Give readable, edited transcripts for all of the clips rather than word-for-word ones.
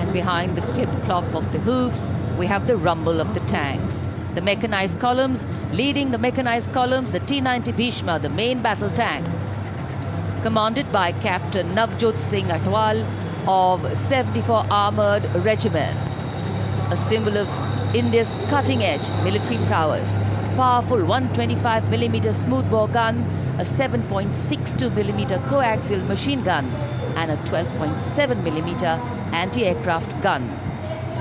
and behind the clip-clop of the hoofs, we have the rumble of the tanks. The mechanized columns, leading the mechanized columns, the T-90 Bhishma, the main battle tank, commanded by Captain Navjot Singh Atwal of 74 Armoured Regiment, a symbol of India's cutting-edge military prowess. Powerful 125mm smoothbore gun, a 7.62mm coaxial machine gun, and a 12.7mm anti-aircraft gun.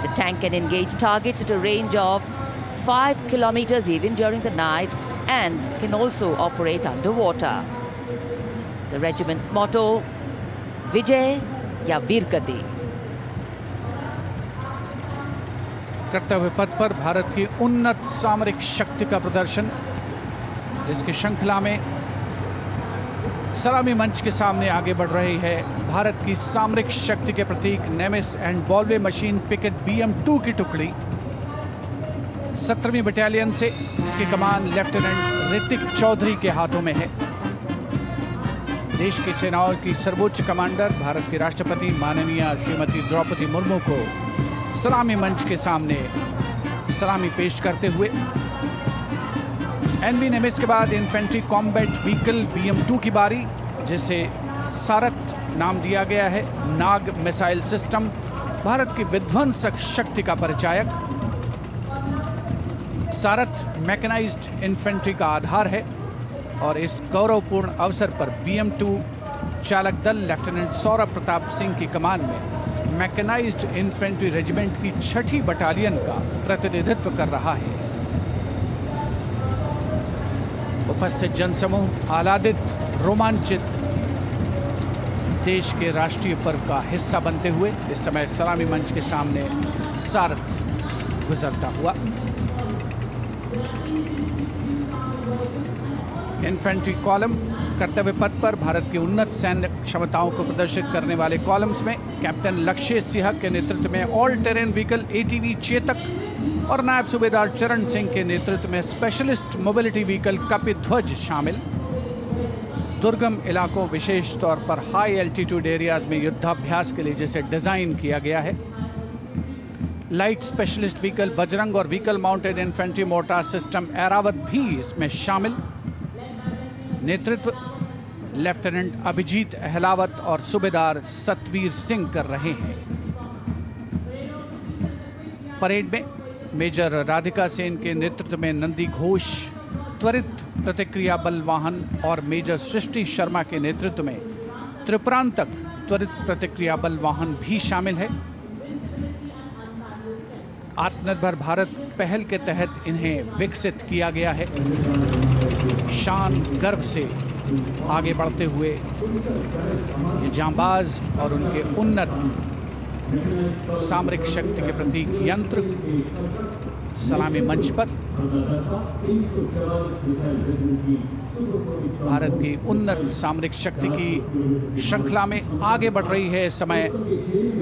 The tank can engage targets at a range of 5 kilometers even during the night and can also operate underwater. The regiment's motto, Vijay या वीरगति। कर्तव्य पथ पर भारत की उन्नत सामरिक शक्ति का प्रदर्शन। इसकी श्रृंखला में सलामी मंच के सामने आगे बढ़ रही है भारत की सामरिक शक्ति के प्रतीक नेमिस एंड बॉलवे मशीन पिकेट BM-2 की टुकड़ी। 17वीं बटालियन से इसकी कमान लेफ्टिनेंट ऋतिक चौधरी के हाथों में है। देश की सेनाओं की सर्वोच्च कमांडर भारत के राष्ट्रपति माननीय श्रीमती द्रौपदी मुर्मू को सलामी मंच के सामने सलामी पेश करते हुए NV नेमिस के बाद इन्फेंट्री कॉम्बैट व्हीकल BM-2 की बारी, जिसे सारथ नाम दिया गया है। नाग मिसाइल सिस्टम भारत की विध्वंसक शक्ति का परिचायक। सारथ मैकेनाइज्ड इन्फेंट्री का आधार है और इस गौरवपूर्ण अवसर पर BM-2 चालक दल लेफ्टिनेंट सौरभ प्रताप सिंह की कमान में मैकेनाइज्ड इन्फेंट्री रेजिमेंट की 6ठी बटालियन का प्रतिनिधित्व कर रहा है। उपस्थित जनसमूह आह्लादित, रोमांचित, देश के राष्ट्रीय पर्व का हिस्सा बनते हुए इस समय सलामी मंच के सामने सारथ गुजरता हुआ। इन्फेंट्री कॉलम कर्तव्य पथ पर भारत की उन्नत सैन्य क्षमताओं को प्रदर्शित करने वाले कॉलम्स में कैप्टन लक्ष्य सिंह के नेतृत्व में all terrain vehicle ATV Chetak और नायब सूबेदार चरण सिंह के नेतृत्व में स्पेशलिस्ट मोबिलिटी व्हीकल कपिध्वज शामिल। दुर्गम इलाकों, विशेष तौर पर हाई एल्टीट्यूड एरियाज में युद्धाभ्यास के लिए जिसे डिजाइन किया गया है। लाइट स्पेशलिस्ट व्हीकल बजरंग और vehicle mounted infantry mortar system Airavat भी इसमें शामिल। नेतृत्व लेफ्टिनेंट अभिजीत अहलावत और सूबेदार सतवीर सिंह कर रहे हैं। परेड में मेजर राधिका सेन के नेतृत्व में नंदी घोष त्वरित प्रतिक्रिया बल वाहन और मेजर सृष्टि शर्मा के नेतृत्व में त्रिपुरांतक त्वरित प्रतिक्रिया बल वाहन भी शामिल है। आत्मनिर्भर भारत पहल के तहत इन्हें विकसित किया गया है। शान गर्व से आगे बढ़ते हुए ये जांबाज और उनके उन्नत सामरिक शक्ति के प्रतीक यंत्र सलामी मंच पर भारत की उन्नत सामरिक शक्ति की श्रृंखला में आगे बढ़ रही है। इस समय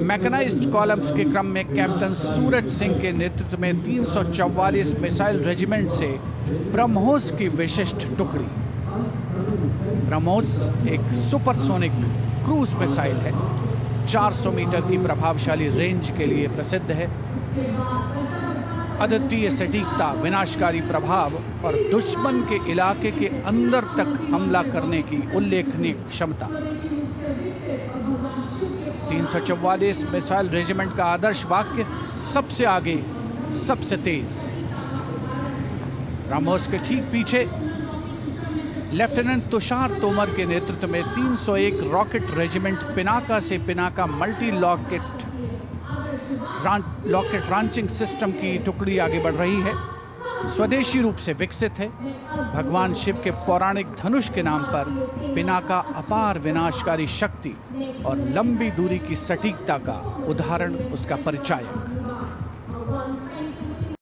मैकेनाइज्ड कॉलम्स के क्रम में कैप्टन सूरज सिंह के नेतृत्व में 344 मिसाइल रेजिमेंट से ब्रह्मोस की विशिष्ट टुकड़ी। ब्रह्मोस एक सुपरसोनिक क्रूज मिसाइल है, 400 मीटर की प्रभावशाली रेंज के लिए प्रसिद्ध है। अद्वितीय सटीकता, विनाशकारी प्रभाव और दुश्मन के इलाके के अंदर तक हमला करने की उल्लेखनीय क्षमता। 344 मिसाइल रेजिमेंट का आदर्श वाक्य सबसे आगे, सबसे तेज। ब्रह्मोस के ठीक पीछे लेफ्टिनेंट तुषार तोमर के नेतृत्व में 301 रॉकेट रेजिमेंट पिनाका से Pinaka multi locket launching system की टुकड़ी आगे बढ़ रही है। स्वदेशी रूप से विकसित है। भगवान शिव के पौराणिक धनुष के नाम पर पिनाका अपार विनाशकारी शक्ति और लंबी दूरी की सटीकता का उदाहरण, उसका परिचायक।